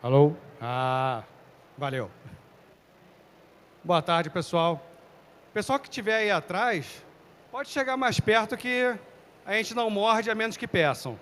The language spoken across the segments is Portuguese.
Alô? Valeu. Boa tarde, pessoal. Pessoal que estiver aí atrás, pode chegar mais perto que a gente não morde, a menos que peçam.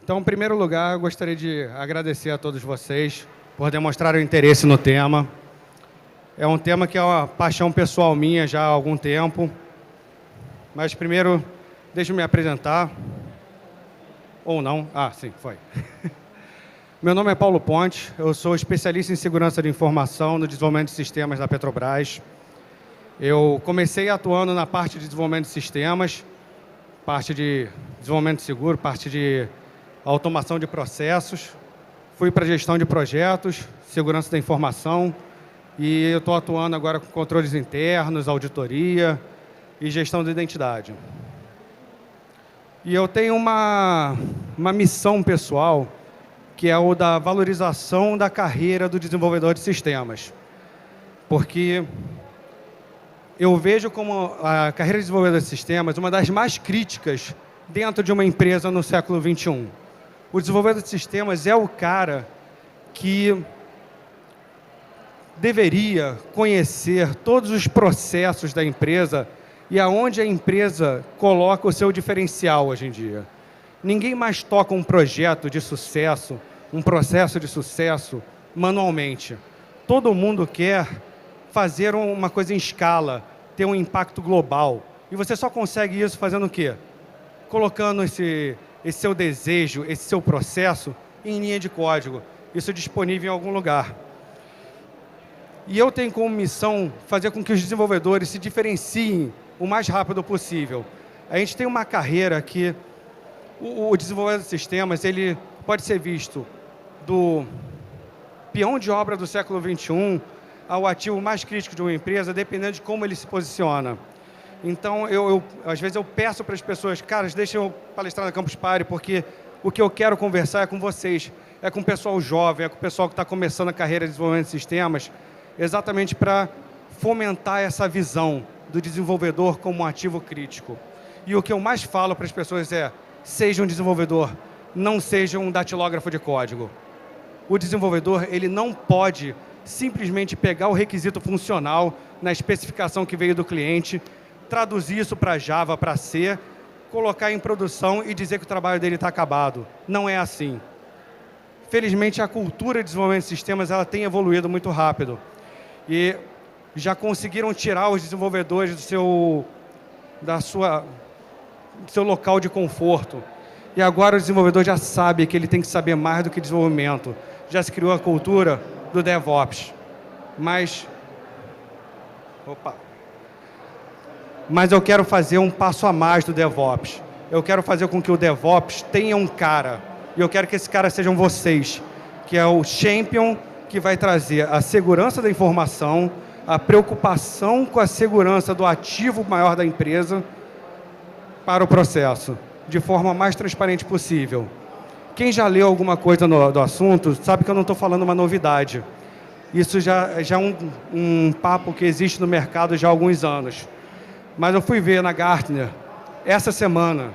Então, em primeiro lugar, eu gostaria de agradecer a todos vocês por demonstrar o interesse no tema. É um tema que é uma paixão pessoal minha já há algum tempo. Mas primeiro, deixa eu me apresentar. Ou não. Sim, foi. Meu nome é Paulo Ponte, eu sou especialista em segurança de informação no desenvolvimento de sistemas da Petrobras. Eu comecei atuando na parte de desenvolvimento de sistemas, parte de desenvolvimento seguro, parte de automação de processos. Fui para gestão de projetos, segurança da informação, e eu estou atuando agora com controles internos, auditoria e gestão de identidade. E eu tenho uma missão pessoal, que é o da valorização da carreira do desenvolvedor de sistemas. Porque eu vejo como a carreira de desenvolvedor de sistemas uma das mais críticas dentro de uma empresa no século XXI. O desenvolvedor de sistemas é o cara que deveria conhecer todos os processos da empresa e aonde a empresa coloca o seu diferencial hoje em dia. Ninguém mais toca um projeto de sucesso, um processo de sucesso manualmente. Todo mundo quer fazer uma coisa em escala, ter um impacto global. E você só consegue isso fazendo o quê? Colocando esse seu desejo, esse seu processo em linha de código. Isso é disponível em algum lugar. E eu tenho como missão fazer com que os desenvolvedores se diferenciem o mais rápido possível. A gente tem uma carreira que o desenvolvedor de sistemas ele pode ser visto do peão de obra do século XXI ao ativo mais crítico de uma empresa, dependendo de como ele se posiciona. Então, às vezes eu peço para as pessoas, caras, deixem eu palestrar na Campus Party, porque o que eu quero conversar é com vocês, é com o pessoal jovem, é com o pessoal que está começando a carreira de desenvolvimento de sistemas, exatamente para fomentar essa visão do desenvolvedor como um ativo crítico. E o que eu mais falo para as pessoas é, seja um desenvolvedor, não seja um datilógrafo de código. O desenvolvedor ele não pode simplesmente pegar o requisito funcional na especificação que veio do cliente, traduzir isso para Java, para C, colocar em produção e dizer que o trabalho dele está acabado. Não é assim. Felizmente, a cultura de desenvolvimento de sistemas ela tem evoluído muito rápido. E já conseguiram tirar os desenvolvedores do seu local de conforto. E agora o desenvolvedor já sabe que ele tem que saber mais do que desenvolvimento. Já se criou a cultura do DevOps. Mas eu quero fazer um passo a mais do DevOps. Eu quero fazer com que o DevOps tenha um cara. E eu quero que esse cara sejam vocês, que é o champion que vai trazer a segurança da informação, a preocupação com a segurança do ativo maior da empresa para o processo, de forma mais transparente possível. Quem já leu alguma coisa do assunto sabe que eu não estou falando uma novidade. Isso já é um papo que existe no mercado já há alguns anos. Mas eu fui ver na Gartner, essa semana,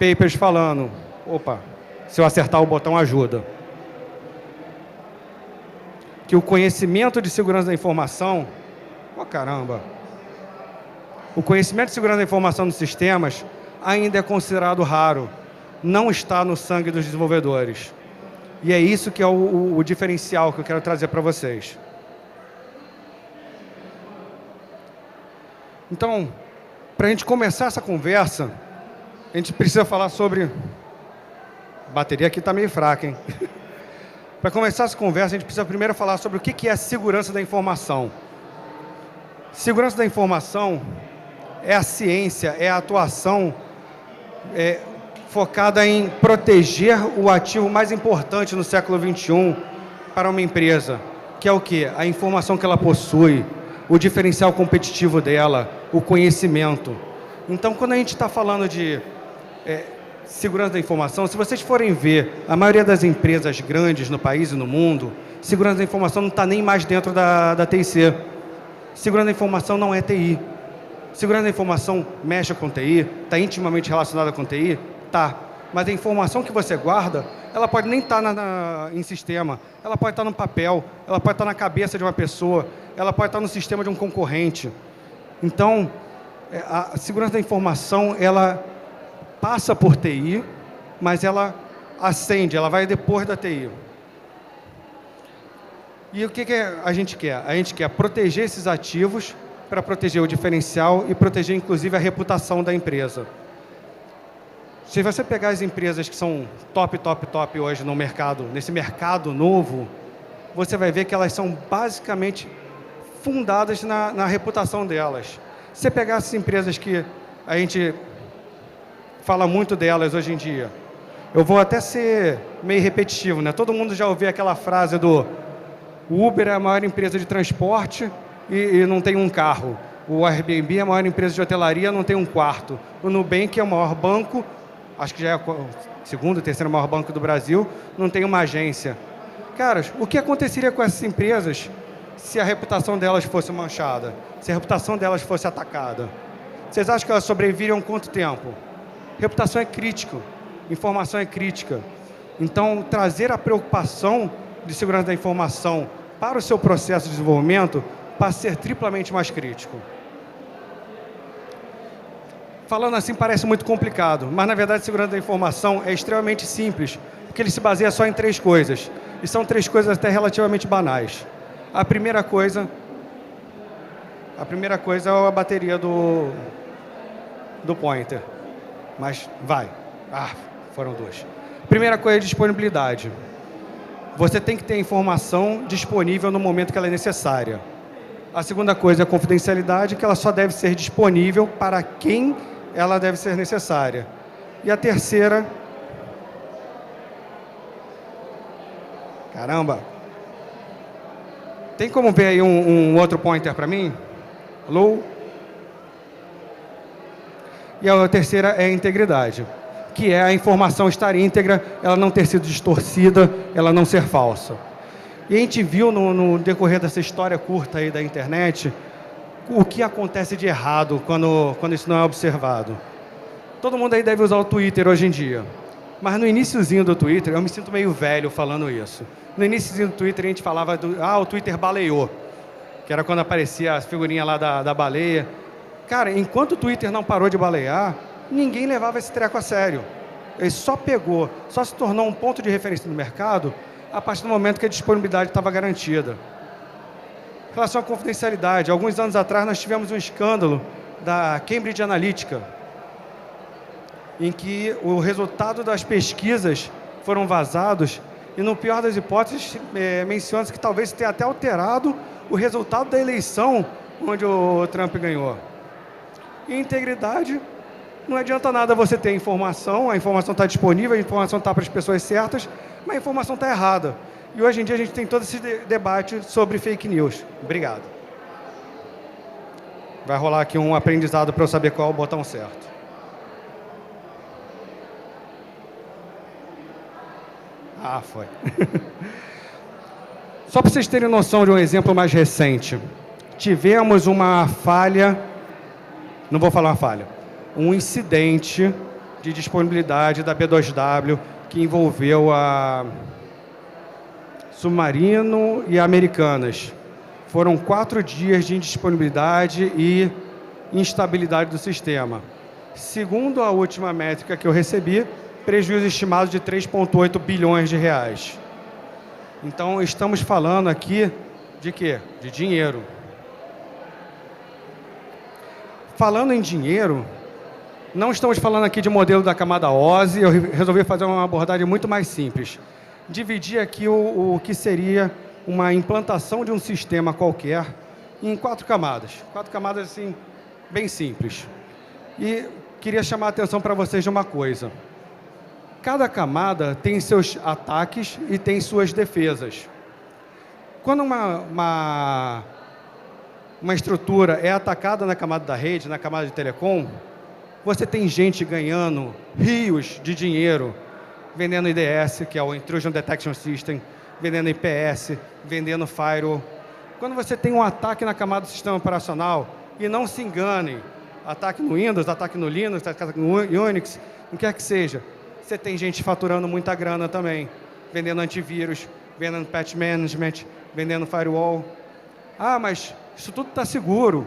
papers falando, se eu acertar o botão ajuda, que o conhecimento de segurança da informação, o conhecimento de segurança da informação nos sistemas ainda é considerado raro, não está no sangue dos desenvolvedores. E é isso que é o diferencial que eu quero trazer para vocês. Então, para a gente começar essa conversa, a gente precisa falar sobre... A bateria aqui está meio fraca, hein? Para começar essa conversa, a gente precisa primeiro falar sobre o que é a segurança da informação. Segurança da informação é a ciência, é a atuação focada em proteger o ativo mais importante no século XXI para uma empresa, que é o quê? A informação que ela possui, o diferencial competitivo dela, o conhecimento. Então, quando a gente está falando de segurança da informação, se vocês forem ver, a maioria das empresas grandes no país e no mundo, segurança da informação não está nem mais dentro da TIC. Segurança da informação não é TI. Segurança da informação mexe com TI, está intimamente relacionada com TI? Tá. Mas a informação que você guarda, ela pode nem estar em sistema, ela pode estar no papel, ela pode estar na cabeça de uma pessoa, ela pode estar no sistema de um concorrente. Então, a segurança da informação, ela passa por TI, mas ela ascende, ela vai depois da TI. E o que a gente quer? A gente quer proteger esses ativos para proteger o diferencial e proteger, inclusive, a reputação da empresa. Se você pegar as empresas que são top hoje no mercado, nesse mercado novo, você vai ver que elas são basicamente fundadas na reputação delas. Se você pegar essas empresas que a gente fala muito delas hoje em dia, eu vou até ser meio repetitivo, né? Todo mundo já ouviu aquela frase do Uber é a maior empresa de transporte e não tem um carro. O Airbnb é a maior empresa de hotelaria, não tem um quarto. O Nubank é o maior banco, acho que já é o segundo, terceiro maior banco do Brasil, não tem uma agência. Caras, o que aconteceria com essas empresas se a reputação delas fosse manchada? Se a reputação delas fosse atacada? Vocês acham que elas sobreviveriam quanto tempo? Reputação é crítico, informação é crítica. Então, trazer a preocupação de segurança da informação para o seu processo de desenvolvimento passa a ser triplamente mais crítico. Falando assim parece muito complicado, mas na verdade a segurança da informação é extremamente simples, porque ele se baseia só em 3 coisas. E são 3 coisas até relativamente banais. A primeira coisa é a bateria do pointer. Mas vai. Foram 2. Primeira coisa é disponibilidade. Você tem que ter a informação disponível no momento que ela é necessária. A segunda coisa é a confidencialidade, que ela só deve ser disponível para quem ela deve ser necessária. E a terceira... Caramba! Tem como ver aí um outro pointer para mim? Alô? E a terceira é a integridade, que é a informação estar íntegra, ela não ter sido distorcida, ela não ser falsa. E a gente viu no decorrer dessa história curta aí da internet o que acontece de errado quando isso não é observado. Todo mundo aí deve usar o Twitter hoje em dia. Mas no iniciozinho do Twitter, eu me sinto meio velho falando isso. No iniciozinho do Twitter a gente falava o Twitter baleou, que era quando aparecia as figurinhas lá da baleia. Cara, enquanto o Twitter não parou de balear, ninguém levava esse treco a sério. Ele só se tornou um ponto de referência no mercado a partir do momento que a disponibilidade estava garantida. Em relação à confidencialidade, alguns anos atrás nós tivemos um escândalo da Cambridge Analytica, em que o resultado das pesquisas foram vazados e, no pior das hipóteses, menciona-se que talvez tenha até alterado o resultado da eleição onde o Trump ganhou. E integridade, não adianta nada você ter informação, a informação está disponível, a informação está para as pessoas certas, mas a informação está errada. E hoje em dia a gente tem todo esse debate sobre fake news. Obrigado. Vai rolar aqui um aprendizado para eu saber qual é o botão certo. Foi. Só para vocês terem noção de um exemplo mais recente. Tivemos uma falha, não vou falar uma falha, um incidente de disponibilidade da B2W que envolveu a Submarino e a Americanas. Foram 4 dias de indisponibilidade e instabilidade do sistema. Segundo a última métrica que eu recebi, prejuízo estimado de 3,8 bilhões de reais. Então, estamos falando aqui de quê? De dinheiro. Falando em dinheiro, não estamos falando aqui de modelo da camada OSI, eu resolvi fazer uma abordagem muito mais simples. Dividir aqui o que seria uma implantação de um sistema qualquer em 4 camadas. 4 camadas, assim, bem simples. E queria chamar a atenção para vocês de uma coisa. Cada camada tem seus ataques e tem suas defesas. Quando uma uma estrutura é atacada na camada da rede, na camada de telecom, você tem gente ganhando rios de dinheiro vendendo IDS, que é o Intrusion Detection System, vendendo IPS, vendendo Firewall. Quando você tem um ataque na camada do sistema operacional, e não se engane, ataque no Windows, ataque no Linux, ataque no Unix, o que quer que seja, você tem gente faturando muita grana também, vendendo antivírus, vendendo patch management, vendendo firewall. Ah, mas isso tudo está seguro.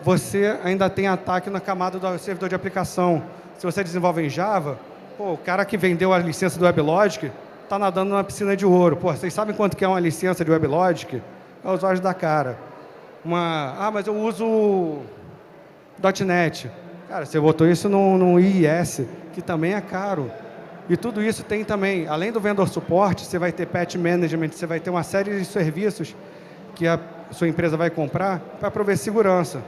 Você ainda tem ataque na camada do servidor de aplicação. Se você desenvolve em Java, pô, o cara que vendeu a licença do WebLogic está nadando na piscina de ouro. Pô, vocês sabem quanto que é uma licença de WebLogic? É os olhos da cara. Mas eu uso .NET. Cara, você botou isso no IIS, que também é caro. E tudo isso tem também, além do vendor suporte, você vai ter patch management, você vai ter uma série de serviços que a sua empresa vai comprar para prover segurança.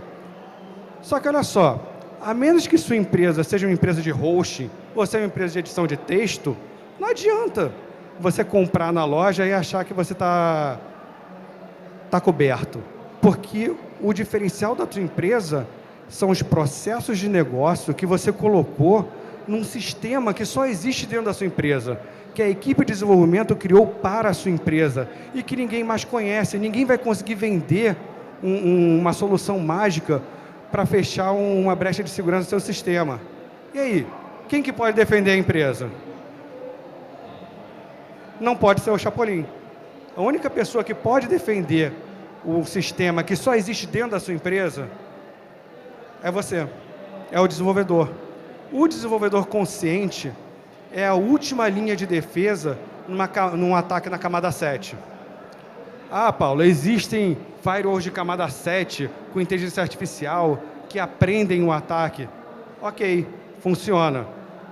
Só que olha só, a menos que sua empresa seja uma empresa de hosting ou seja uma empresa de edição de texto, não adianta você comprar na loja e achar que você está coberto. Porque o diferencial da sua empresa são os processos de negócio que você colocou num sistema que só existe dentro da sua empresa, que a equipe de desenvolvimento criou para a sua empresa e que ninguém mais conhece. Ninguém vai conseguir vender uma solução mágica para fechar uma brecha de segurança no seu sistema. E aí, quem que pode defender a empresa? Não pode ser o Chapolin. A única pessoa que pode defender o sistema que só existe dentro da sua empresa é você, é o desenvolvedor. O desenvolvedor consciente é a última linha de defesa num ataque na camada 7. Ah, Paulo, existem firewalls de camada 7 com inteligência artificial que aprendem o ataque. Ok, funciona.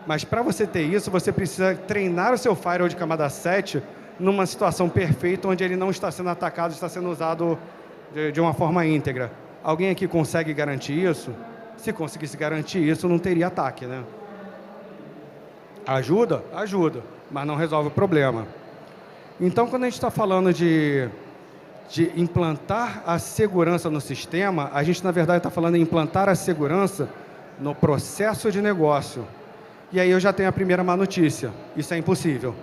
Mas para você ter isso, você precisa treinar o seu firewall de camada 7 numa situação perfeita onde ele não está sendo atacado, está sendo usado de uma forma íntegra. Alguém aqui consegue garantir isso? Se conseguisse garantir isso, não teria ataque, né? Ajuda? Ajuda, mas não resolve o problema. Então, quando a gente está falando de implantar a segurança no sistema, a gente, na verdade, está falando em implantar a segurança no processo de negócio. E aí eu já tenho a primeira má notícia. Isso é impossível.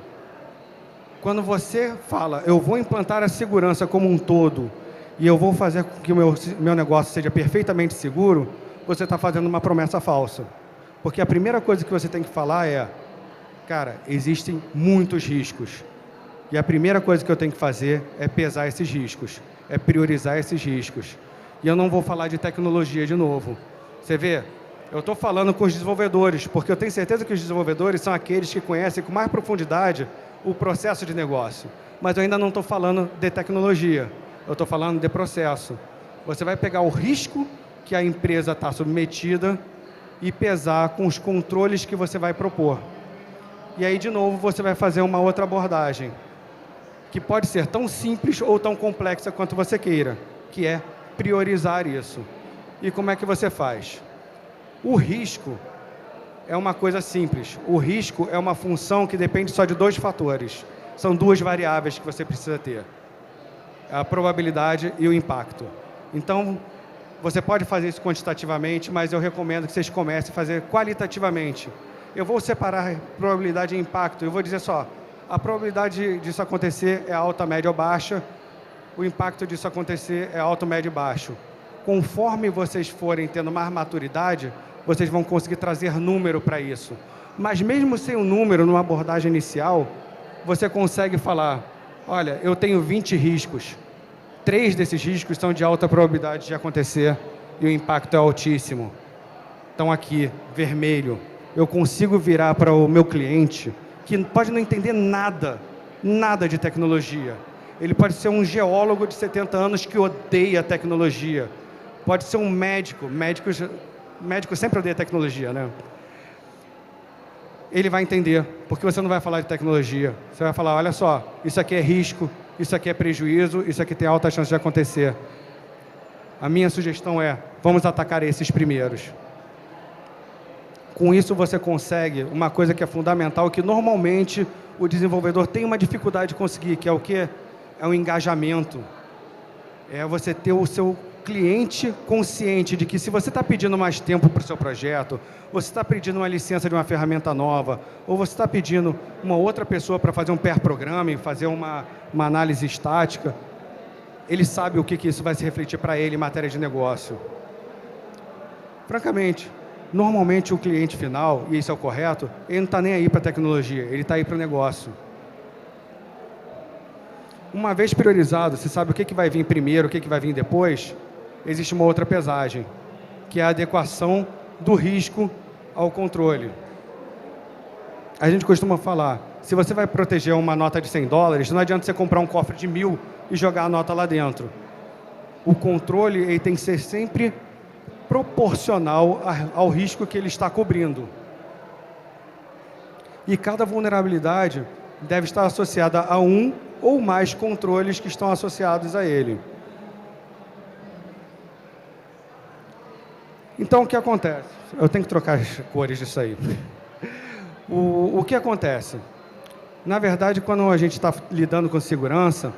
Quando você fala, eu vou implantar a segurança como um todo e eu vou fazer com que o meu negócio seja perfeitamente seguro, você está fazendo uma promessa falsa. Porque a primeira coisa que você tem que falar é, cara, existem muitos riscos. E a primeira coisa que eu tenho que fazer é pesar esses riscos, é priorizar esses riscos. E eu não vou falar de tecnologia de novo. Você vê, eu estou falando com os desenvolvedores, porque eu tenho certeza que os desenvolvedores são aqueles que conhecem com mais profundidade o processo de negócio. Mas eu ainda não estou falando de tecnologia, eu estou falando de processo. Você vai pegar o risco que a empresa está submetida e pesar com os controles que você vai propor. E aí, de novo, você vai fazer uma outra abordagem, que pode ser tão simples ou tão complexa quanto você queira, que é priorizar isso. E como é que você faz? O risco é uma coisa simples. O risco é uma função que depende só de dois fatores. São duas variáveis que você precisa ter. A probabilidade e o impacto. Então, você pode fazer isso quantitativamente, mas eu recomendo que vocês comecem a fazer qualitativamente. Eu vou separar probabilidade e impacto. Eu vou dizer só, a probabilidade disso acontecer é alta, média ou baixa. O impacto disso acontecer é alto, médio e baixo. Conforme vocês forem tendo mais maturidade, vocês vão conseguir trazer número para isso. Mas mesmo sem o número numa abordagem inicial, você consegue falar, olha, eu tenho 20 riscos. 3 desses riscos são de alta probabilidade de acontecer e o impacto é altíssimo. Então aqui, vermelho, eu consigo virar para o meu cliente, que pode não entender nada de tecnologia. Ele pode ser um geólogo de 70 anos que odeia tecnologia. Pode ser um médico sempre odeia tecnologia, né? Ele vai entender, porque você não vai falar de tecnologia. Você vai falar, olha só, isso aqui é risco, isso aqui é prejuízo, isso aqui tem alta chance de acontecer. A minha sugestão é, vamos atacar esses primeiros. Com isso você consegue uma coisa que é fundamental, que normalmente o desenvolvedor tem uma dificuldade de conseguir, que é o quê? É o engajamento. É você ter o seu cliente consciente de que se você está pedindo mais tempo para o seu projeto, ou você está pedindo uma licença de uma ferramenta nova, ou você está pedindo uma outra pessoa para fazer um pair programming, fazer uma análise estática, ele sabe o que isso vai se refletir para ele em matéria de negócio. Francamente, normalmente o cliente final, e isso é o correto, ele não está nem aí para a tecnologia, ele está aí para o negócio. Uma vez priorizado, você sabe o que vai vir primeiro, o que vai vir depois, existe uma outra pesagem, que é a adequação do risco ao controle. A gente costuma falar, se você vai proteger uma nota de $100, não adianta você comprar um cofre de 1.000 e jogar a nota lá dentro. O controle ele tem que ser sempre proporcional ao risco que ele está cobrindo. E cada vulnerabilidade deve estar associada a um ou mais controles que estão associados a ele. Então, o que acontece? Eu tenho que trocar as cores disso aí. O que acontece? Na verdade, quando a gente está lidando com segurança,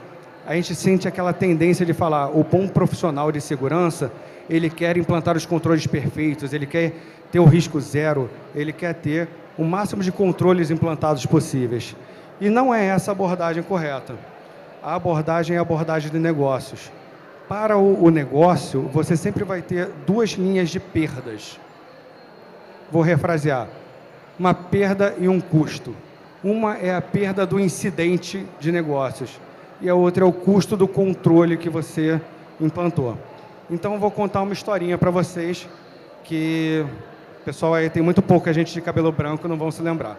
a gente sente aquela tendência de falar, o bom profissional de segurança, ele quer implantar os controles perfeitos, ele quer ter o risco zero, ele quer ter o máximo de controles implantados possíveis. E não é essa a abordagem correta. A abordagem é a abordagem de negócios. Para o negócio, você sempre vai ter duas linhas de perdas. Vou refrasear. Uma perda e um custo. Uma é a perda do incidente de negócios. E a outra é o custo do controle que você implantou. Então, eu vou contar uma historinha para vocês que, pessoal, aí tem muito pouca gente de cabelo branco, não vão se lembrar.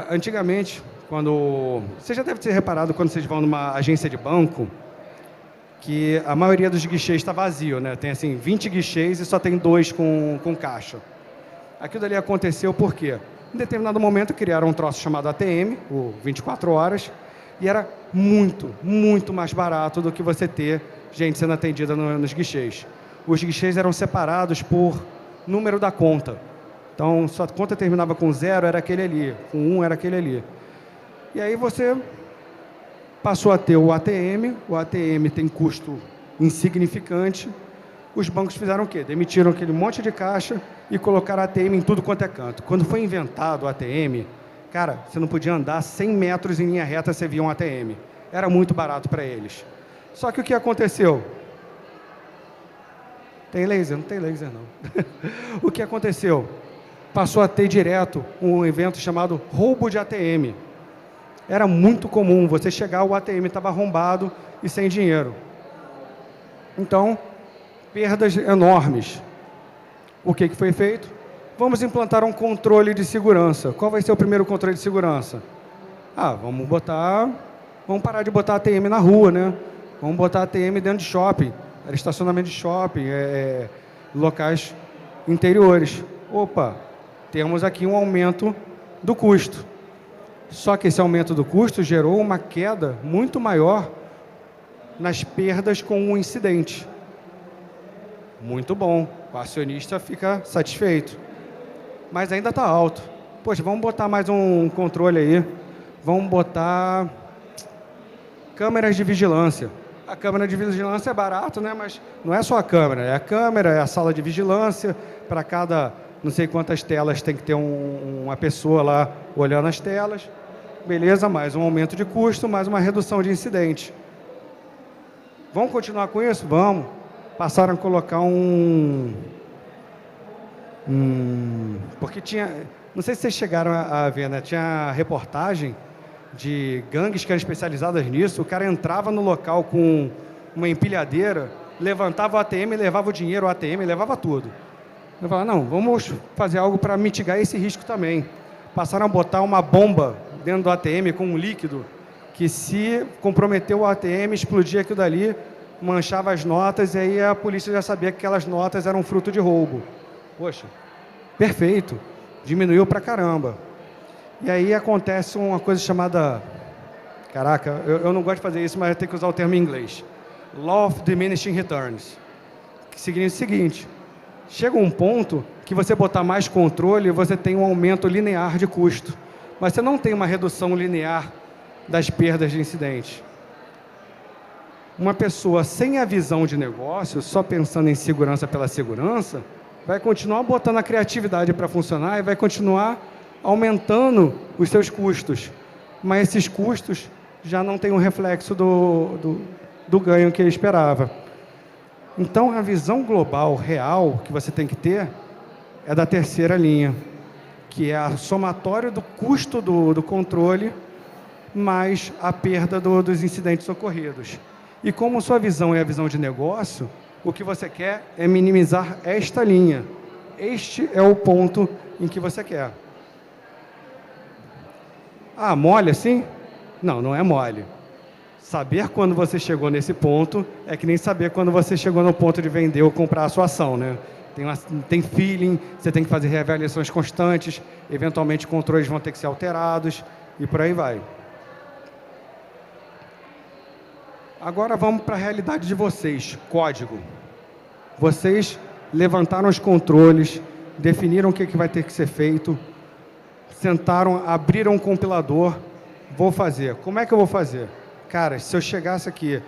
Antigamente, você já deve ter reparado quando vocês vão numa agência de banco, que a maioria dos guichês está vazio, né? Tem assim 20 guichês e só tem 2 com caixa. Aquilo dali aconteceu por quê? Em determinado momento criaram um troço chamado ATM, o 24 horas, e era muito, muito mais barato do que você ter gente sendo atendida nos guichês. Os guichês eram separados por número da conta. Então, sua conta terminava com 0, era aquele ali, com 1 era aquele ali. E aí você passou a ter o ATM tem custo insignificante. Os bancos fizeram o quê? Demitiram aquele monte de caixa e colocaram ATM em tudo quanto é canto. Quando foi inventado o ATM, cara, você não podia andar 100 metros em linha reta, você via um ATM. Era muito barato para eles. Só que o que aconteceu? Tem laser? Não tem laser, não. O que aconteceu? Passou a ter direto um evento chamado roubo de ATM. Era muito comum você chegar, o ATM estava arrombado e sem dinheiro. Então, perdas enormes. O que foi feito? Vamos implantar um controle de segurança. Qual vai ser o primeiro controle de segurança? Vamos parar de botar ATM na rua, né? Vamos botar ATM dentro de shopping. Era estacionamento de shopping, locais interiores. Opa, temos aqui um aumento do custo. Só que esse aumento do custo gerou uma queda muito maior nas perdas com o incidente. Muito bom, o acionista fica satisfeito. Mas ainda está alto. Poxa, vamos botar mais um controle aí. Vamos botar câmeras de vigilância. A câmera de vigilância é barato, né? Mas não é só a câmera, é a sala de vigilância. Para cada não sei quantas telas tem que ter uma pessoa lá olhando as telas. Beleza, mais um aumento de custo, mais uma redução de incidente. Vamos continuar com isso? Vamos. Passaram a colocar porque tinha... Não sei se vocês chegaram a ver, né? Tinha reportagem de gangues que eram especializadas nisso. O cara entrava no local com uma empilhadeira, levantava o ATM, levava o dinheiro, o ATM, levava tudo. Eu falava, não, vamos fazer algo para mitigar esse risco também. Passaram a botar uma bomba dentro do ATM com um líquido que, se comprometeu o ATM, explodia aquilo dali, manchava as notas, e aí a polícia já sabia que aquelas notas eram fruto de roubo. Poxa, perfeito, diminuiu pra caramba. E aí acontece uma coisa chamada... Caraca, eu não gosto de fazer isso, mas eu tenho que usar o termo em inglês. Law of Diminishing Returns. Que significa o seguinte: chega um ponto que você botar mais controle, você tem um aumento linear de custo. Mas você não tem uma redução linear das perdas de incidente. Uma pessoa sem a visão de negócio, só pensando em segurança pela segurança, vai continuar botando a criatividade para funcionar e vai continuar aumentando os seus custos. Mas esses custos já não têm um reflexo do ganho que ele esperava. Então, a visão global real que você tem que ter é da terceira linha, que é a somatória do custo do controle mais a perda dos incidentes ocorridos. E como sua visão é a visão de negócio, o que você quer é minimizar esta linha. Este é o ponto em que você quer. Ah, mole assim? Não, não é mole. Saber quando você chegou nesse ponto é que nem saber quando você chegou no ponto de vender ou comprar a sua ação, né? Tem feeling, você tem que fazer reavaliações constantes, eventualmente controles vão ter que ser alterados e por aí vai. Agora vamos para a realidade de vocês, código. Vocês levantaram os controles, definiram o que vai ter que ser feito, sentaram, abriram um compilador, vou fazer. Como é que eu vou fazer? Cara, se eu chegasse aqui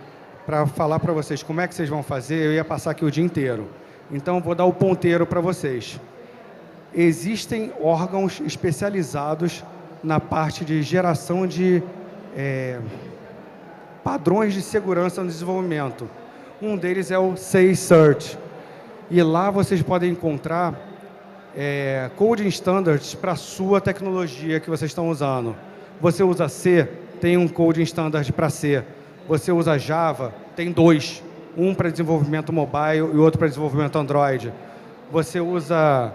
para falar para vocês como é que vocês vão fazer, eu ia passar aqui o dia inteiro. Então, vou dar o ponteiro para vocês. Existem órgãos especializados na parte de geração de padrões de segurança no desenvolvimento. Um deles é o SAE Search. E lá vocês podem encontrar coding standards para a sua tecnologia que vocês estão usando. Você usa C, tem um coding standard para C. Você usa Java, tem 2. Um para desenvolvimento mobile e outro para desenvolvimento Android. Você usa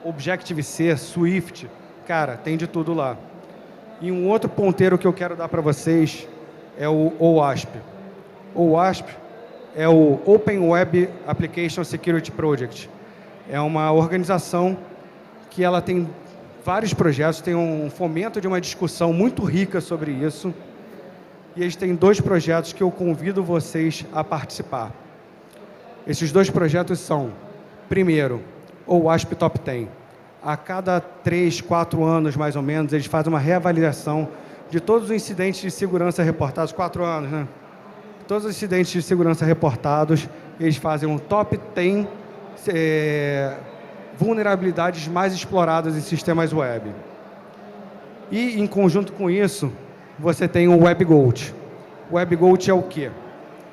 Objective-C, Swift, cara, tem de tudo lá. E um outro ponteiro que eu quero dar para vocês é o OWASP. O OWASP é o Open Web Application Security Project. É uma organização que ela tem vários projetos, tem um fomento de uma discussão muito rica sobre isso. E eles têm 2 projetos que eu convido vocês a participar. Esses 2 projetos são, primeiro, o OWASP Top 10. A cada 3, 4 anos, mais ou menos, eles fazem uma reavaliação de todos os incidentes de segurança reportados, 4 anos, né? Todos os incidentes de segurança reportados, eles fazem um Top 10 vulnerabilidades mais exploradas em sistemas web. E, em conjunto com isso, você tem o WebGoat. O WebGoat é o quê?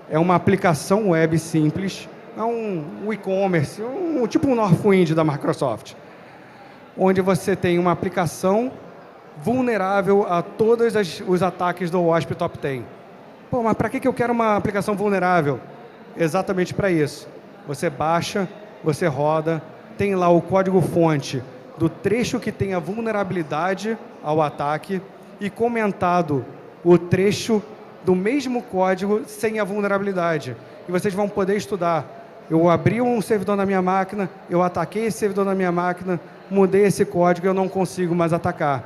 É uma aplicação web simples, é um e-commerce, tipo um Northwind da Microsoft, onde você tem uma aplicação vulnerável a todos os ataques do OWASP Top 10. Pô, mas para que eu quero uma aplicação vulnerável? Exatamente para isso. Você baixa, você roda, tem lá o código-fonte do trecho que tem a vulnerabilidade ao ataque e comentado o trecho do mesmo código sem a vulnerabilidade. E vocês vão poder estudar. Eu abri um servidor na minha máquina, eu ataquei esse servidor na minha máquina, mudei esse código e eu não consigo mais atacar.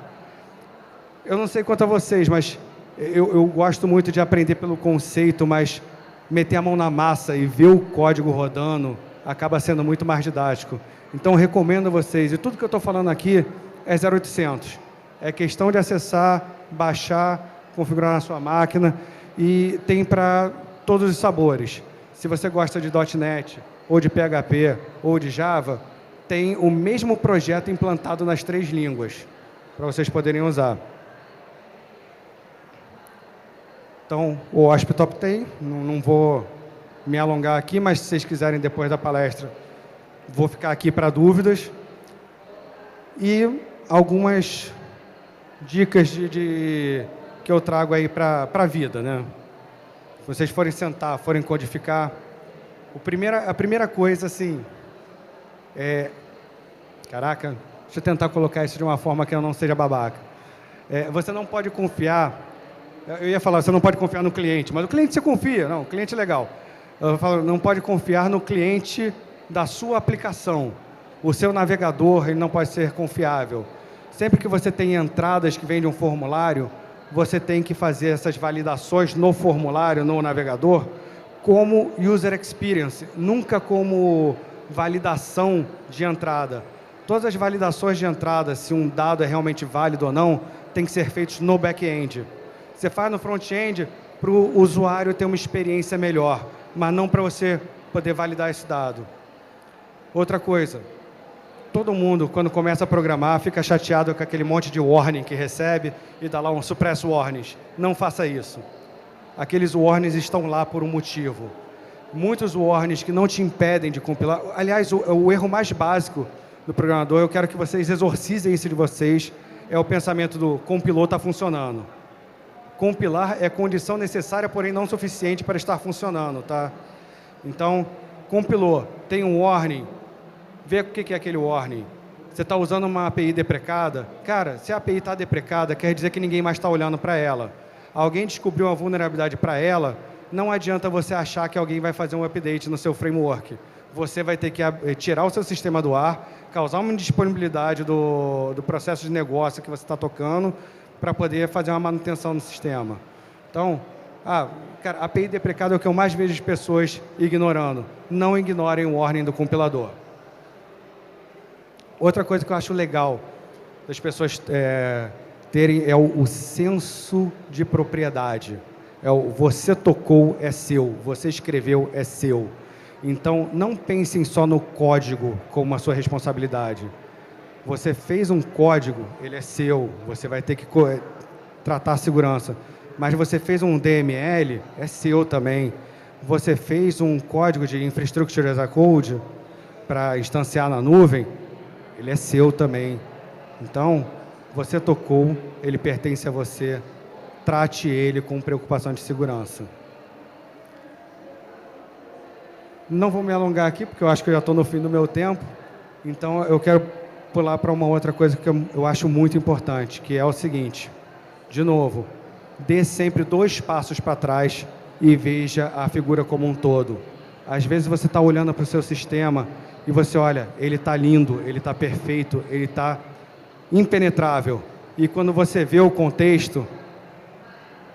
Eu não sei quanto a vocês, mas eu gosto muito de aprender pelo conceito, mas meter a mão na massa e ver o código rodando acaba sendo muito mais didático. Então, recomendo a vocês. E tudo que eu estou falando aqui é 0800. É questão de acessar, baixar, configurar na sua máquina e tem para todos os sabores. Se você gosta de .NET, ou de PHP, ou de Java, tem o mesmo projeto implantado nas 3 línguas, para vocês poderem usar. Então, o OWASP Top 10, não vou me alongar aqui, mas se vocês quiserem, depois da palestra, vou ficar aqui para dúvidas. E algumas dicas que eu trago aí para a vida, né? Se vocês forem sentar, forem codificar, a primeira coisa, assim, caraca, deixa eu tentar colocar isso de uma forma que eu não seja babaca. Você não pode confiar, eu ia falar, você não pode confiar no cliente, mas o cliente você confia, não, o cliente é legal. Eu falo, não pode confiar no cliente da sua aplicação. O seu navegador, ele não pode ser confiável. Sempre que você tem entradas que vêm de um formulário, você tem que fazer essas validações no formulário, no navegador, como user experience, nunca como validação de entrada. Todas as validações de entrada, se um dado é realmente válido ou não, tem que ser feitas no back-end. Você faz no front-end, para o usuário ter uma experiência melhor, mas não para você poder validar esse dado. Outra coisa, todo mundo, quando começa a programar, fica chateado com aquele monte de warning que recebe e dá lá um suppress warnings. Não faça isso. Aqueles warnings estão lá por um motivo. Muitos warnings que não te impedem de compilar. Aliás, o erro mais básico do programador, eu quero que vocês exorcizem isso de vocês, é o pensamento do compilou, está funcionando. Compilar é condição necessária, porém não suficiente para estar funcionando, tá? Então, compilou, tem um warning, vê o que é aquele warning. Você está usando uma API deprecada? Cara, se a API está deprecada, quer dizer que ninguém mais está olhando para ela. Alguém descobriu uma vulnerabilidade para ela, não adianta você achar que alguém vai fazer um update no seu framework. Você vai ter que tirar o seu sistema do ar, causar uma indisponibilidade do processo de negócio que você está tocando para poder fazer uma manutenção no sistema. Então, cara, a API deprecada é o que eu mais vejo as pessoas ignorando. Não ignorem o warning do compilador. Outra coisa que eu acho legal das pessoas terem é o senso de propriedade. Você tocou, é seu. Você escreveu, é seu. Então, não pensem só no código como a sua responsabilidade. Você fez um código, ele é seu. Você vai ter que tratar a segurança. Mas você fez um DML, é seu também. Você fez um código de Infrastructure as a Code para instanciar na nuvem, ele é seu também. Então, você tocou, ele pertence a você. Trate ele com preocupação de segurança. Não vou me alongar aqui, porque eu acho que eu já estou no fim do meu tempo. Então, eu quero pular para uma outra coisa que eu acho muito importante, que é o seguinte. De novo, dê sempre 2 passos para trás e veja a figura como um todo. Às vezes você está olhando para o seu sistema e você olha, ele está lindo, ele está perfeito, ele está impenetrável. E quando você vê o contexto,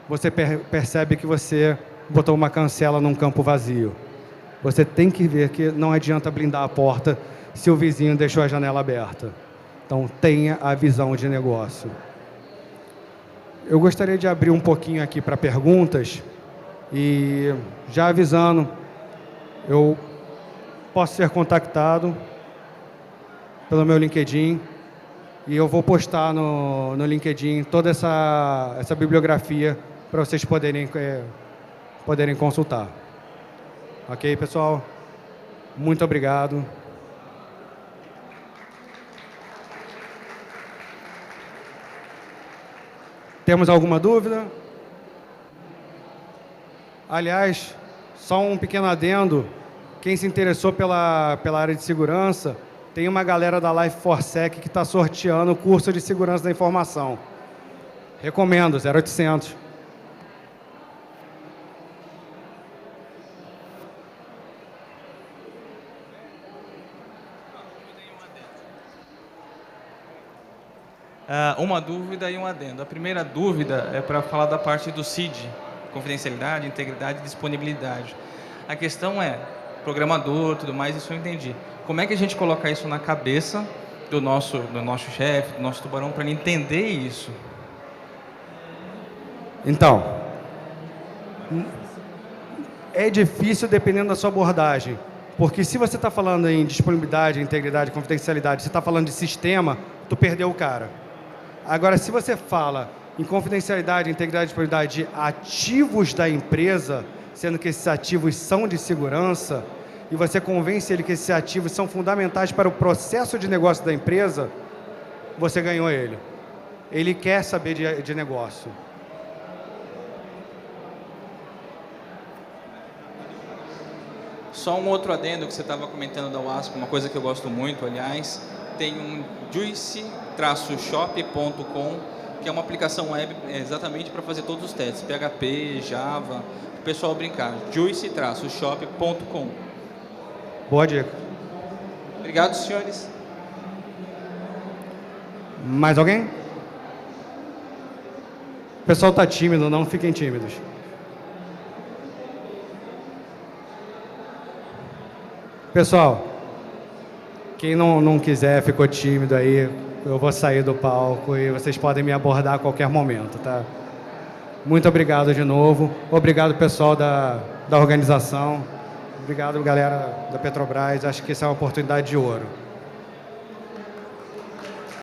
você percebe que você botou uma cancela num campo vazio. Você tem que ver que não adianta blindar a porta se o vizinho deixou a janela aberta. Então, tenha a visão de negócio. Eu gostaria de abrir um pouquinho aqui para perguntas e já avisando, eu posso ser contactado pelo meu LinkedIn e eu vou postar no LinkedIn toda essa bibliografia para vocês poderem consultar. Ok, pessoal? Muito obrigado. Temos alguma dúvida? Aliás, só um pequeno adendo. Quem se interessou pela área de segurança, tem uma galera da Life4Sec que está sorteando o curso de segurança da informação. Recomendo, 0800. Uma dúvida e um adendo. A primeira dúvida é para falar da parte do CID, confidencialidade, integridade e disponibilidade. A questão é, programador, tudo mais, isso eu entendi. Como é que a gente coloca isso na cabeça do nosso chefe, do nosso tubarão, para ele entender isso? Então, é difícil dependendo da sua abordagem. Porque se você está falando em disponibilidade, integridade, confidencialidade, você está falando de sistema, tu perdeu o cara. Agora, se você fala em confidencialidade, integridade e disponibilidade de ativos da empresa, sendo que esses ativos são de segurança, e você convence ele que esses ativos são fundamentais para o processo de negócio da empresa, você ganhou ele. Ele quer saber de negócio. Só um outro adendo que você estava comentando da WASP, uma coisa que eu gosto muito, aliás, tem um juice-shop.com, que é uma aplicação web exatamente para fazer todos os testes, PHP, Java, para o pessoal brincar, juice-shop.com. Boa dica. Obrigado, senhores. Mais alguém? O pessoal está tímido, não fiquem tímidos. Pessoal, quem não quiser, ficou tímido aí, eu vou sair do palco e vocês podem me abordar a qualquer momento, tá? Muito obrigado de novo. Obrigado, pessoal da organização. Obrigado, galera da Petrobras. Acho que essa é uma oportunidade de ouro.